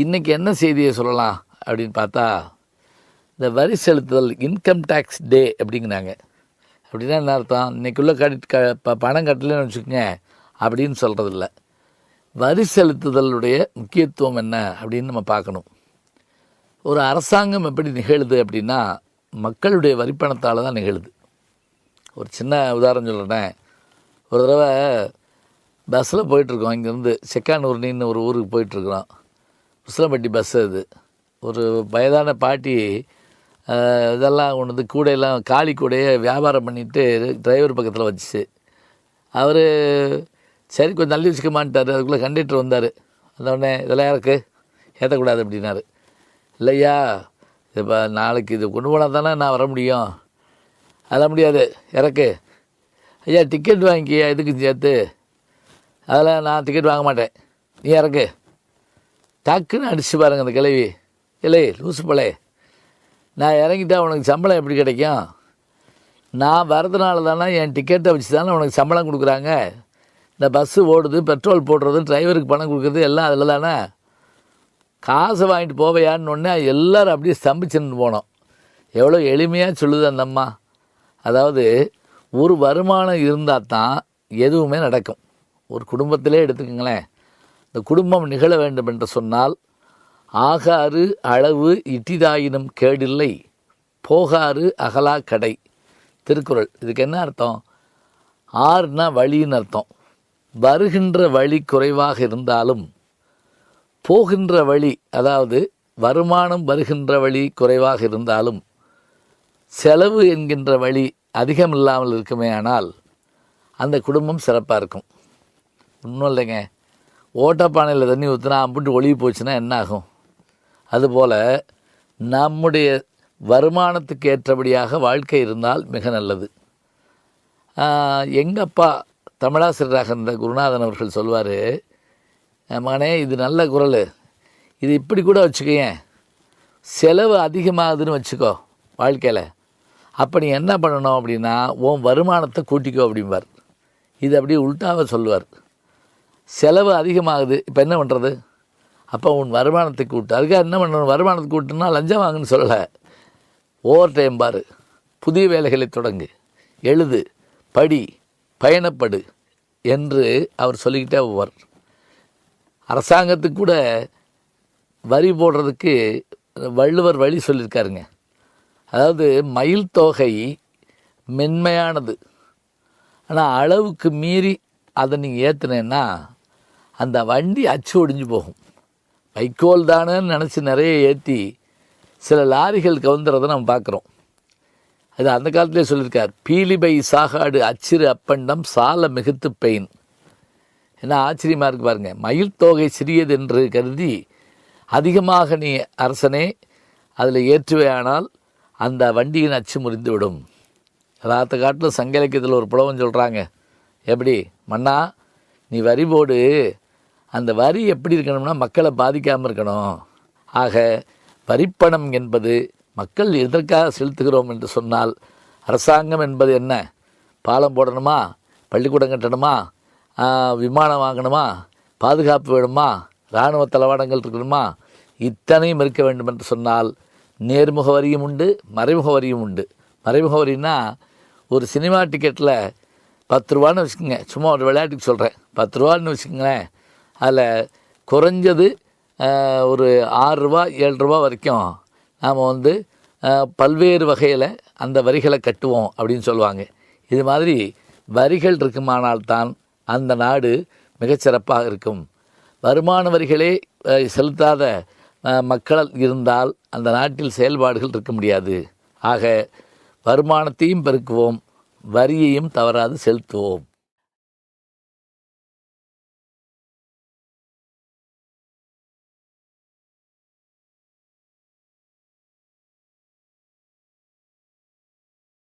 இன்றைக்கி என்ன செய்தியை சொல்லலாம் அப்படின்னு பார்த்தா, இந்த வரி செலுத்துதல் இன்கம் டேக்ஸ் டே அப்படிங்கிறாங்க. அப்படின்னா என்ன அர்த்தம்? இன்றைக்குள்ளே பணம் கட்டலன்னு வச்சுக்கோங்க அப்படின்னு சொல்கிறதில்ல. வரி செலுத்துதலுடைய முக்கியத்துவம் என்ன அப்படின்னு நம்ம பார்க்கணும். ஒரு அரசாங்கம் எப்படி நிகழுது அப்படின்னா, மக்களுடைய வரிப்பணத்தால் தான் நிகழுது. ஒரு சின்ன உதாரணம் சொல்கிறேன். ஒரு தடவை பஸ்ஸில் போயிட்டுருக்கோம். இங்கேருந்து செக்கானூர்னின்னு ஒரு ஊருக்கு போயிட்டுருக்குறோம். உசிலம்பட்டி பஸ்ஸு அது. ஒரு வயதான பாட்டி இதெல்லாம் கொண்டு வந்து கூடையெல்லாம் காலி கூடையை வியாபாரம் பண்ணிவிட்டு டிரைவர் பக்கத்தில் வச்சுச்சு. அவர் சரி கொஞ்சம் தள்ளி வச்சுக்கமான்ட்டார். அதுக்குள்ளே கண்டக்டர் வந்தார். வந்தோடனே இதெல்லாம் யாருக்கு ஏற்றக்கூடாது அப்படின்னாரு. இல்லையா, இப்போ நாளைக்கு இது கொண்டு போனால் தானே நான் வர முடியும். அதெல்லாம் முடியாது, இறக்கு. ஐயா டிக்கெட் வாங்கிக்கியா இதுக்கு சேர்த்து. அதெல்லாம் நான் டிக்கெட் வாங்க மாட்டேன், நீ இறக்கு. டக்குன்னு அடிச்சு பாருங்க அந்த கிழவி. இல்லை லூசு பழைய, நான் இறங்கிட்டா உனக்கு சம்பளம் எப்படி கிடைக்கும்? நான் வரதுனால தானே என் டிக்கெட்டை வச்சு தானே உனக்கு சம்பளம் கொடுக்குறாங்க. இந்த பஸ்ஸு ஓடுது, பெட்ரோல் போடுறது, டிரைவருக்கு பணம் கொடுக்குறது எல்லாம் அதில் தானே. காசை வாங்கிட்டு போவையான்னு ஒன்று எல்லோரும் அப்படியே ஸ்தம்பிச்சுன்னு போனோம். எவ்வளோ எளிமையாக சொல்லுது அந்த அம்மா. அதாவது ஒரு வருமானம் இருந்தால் தான் எதுவுமே நடக்கும். ஒரு குடும்பத்திலே எடுத்துக்கங்களேன். இந்த குடும்பம் நிகழ வேண்டும் என்று சொன்னால், ஆகாறு அளவு இட்டிதாயினும் கேடில்லை, போகாறு அகலா கடை. திருக்குறள். இதுக்கு என்ன அர்த்தம்? ஆறுனா வழின்னு அர்த்தம். வருகின்ற வழி குறைவாக இருந்தாலும் போகின்ற வழி, அதாவது வருமானம் வருகின்ற வழி குறைவாக இருந்தாலும் செலவு என்கின்ற வழி அதிகம் இல்லாமல் இருக்குமே ஆனால் அந்த குடும்பம் சிறப்பாக இருக்கும். ஒன்றும் இல்லைங்க, ஓட்டப்பானையில் தண்ணி ஊற்றினா அம்பிட்டு ஒளிவு போச்சுன்னா என்ன ஆகும்? அதுபோல் நம்முடைய வருமானத்துக்கு ஏற்றபடியாக வாழ்க்கை இருந்தால் மிக நல்லது. எங்கள் அப்பா தமிழாசிரியராக இருந்த குருநாதன் அவர்கள் சொல்வார், மகனே இது நல்ல குரல், இது இப்படி கூட வச்சுக்கேன், செலவு அதிகமாகுதுன்னு வச்சுக்கோ வாழ்க்கையில். அப்போ நீ என்ன பண்ணணும் அப்படின்னா, உன் வருமானத்தை கூட்டிக்கோ அப்படிம்பார். இது அப்படியே உள்டாக சொல்லுவார். செலவு அதிகமாகுது, இப்போ என்ன பண்ணுறது? அப்போ உன் வருமானத்தை கூட்டு. அதுக்காக என்ன பண்ணணும்? வருமானத்தை கூட்டுன்னா லஞ்சம் வாங்குன்னு சொல்லலை. ஓவர் டைம் பாரு, புதிய வேலைகளை தொடங்கு, எழுது, படி, பயணப்படு என்று அவர் சொல்லிக்கிட்டே போவார். அரசாங்கத்துக்கு கூட வரி போடுறதுக்கு வள்ளுவர் வழி சொல்லியிருக்காருங்க. அதாவது மயில் தொகை மென்மையானது, ஆனால் அளவுக்கு மீறி அதை நீங்கள் ஏற்றுனேன்னா அந்த வண்டி அச்சு ஒடிஞ்சு போகும். வைக்கோல் தானேன்னு நினச்சி நிறைய ஏற்றி சில லாரிகள் கவுந்துறதை நம்ம பார்க்குறோம். அது அந்த காலத்திலே சொல்லியிருக்கார், பீலிபை சாகாடு அச்சிறு அப்பண்டம் சால மிகுத்து பெயின். என்ன ஆச்சரியமாக இருக்குது பாருங்கள். மயில் தொகை சிறியது என்று கருதி அதிகமாக நீ அரசனே அதில் ஏற்றுவையானால் அந்த வண்டியின் அச்சு முறிந்துவிடும். அதாத்த காட்டில் சங்க இலக்கியத்தில் ஒரு புலவன் சொல்கிறாங்க, எப்படி மன்னா நீ வரி போடு, அந்த வரி எப்படி இருக்கணும்னா மக்களை பாதிக்காமல் இருக்கணும். ஆக வரிப்பணம் என்பது மக்கள் எதற்காக செலுத்துகிறோம் என்று சொன்னால், அரசாங்கம் என்பது என்ன? பாலம் போடணுமா, பள்ளிக்கூடம் கட்டணுமா, விமானம் வாங்கணுமா, பாதுகாப்பு வேணுமா, இராணுவ தளவாடங்கள் இருக்கணுமா, இத்தனையும் இருக்க வேண்டும் என்று சொன்னால் நேர்முக வரியும் உண்டு, மறைமுக வரியும் உண்டு. மறைமுக வரின்னா ஒரு சினிமா டிக்கெட்டில் 10 ரூபான்னு வச்சுக்கோங்க, சும்மா ஒரு விளையாட்டுக்கு சொல்கிறேன், 10 ரூபான்னு வச்சுக்கோங்களேன். அதில் குறைஞ்சது ஒரு 6 ரூபா 7 ரூபா வரைக்கும் நாம் பல்வேறு வகையில் அந்த வரிகளை கட்டுவோம் அப்படின்னு சொல்லுவாங்க. இது மாதிரி வரிகள் இருக்குமானால்தான் அந்த நாடு மிகச்சிறப்பாக இருக்கும். வருமான வரிகளே செலுத்தாத மக்கள் இருந்தால் அந்த நாட்டில் செயல்பாடுகள் இருக்க முடியாது. ஆக வருமானத்தையும் பெருக்குவோம், வரியையும் தவறாது செலுத்துவோம்.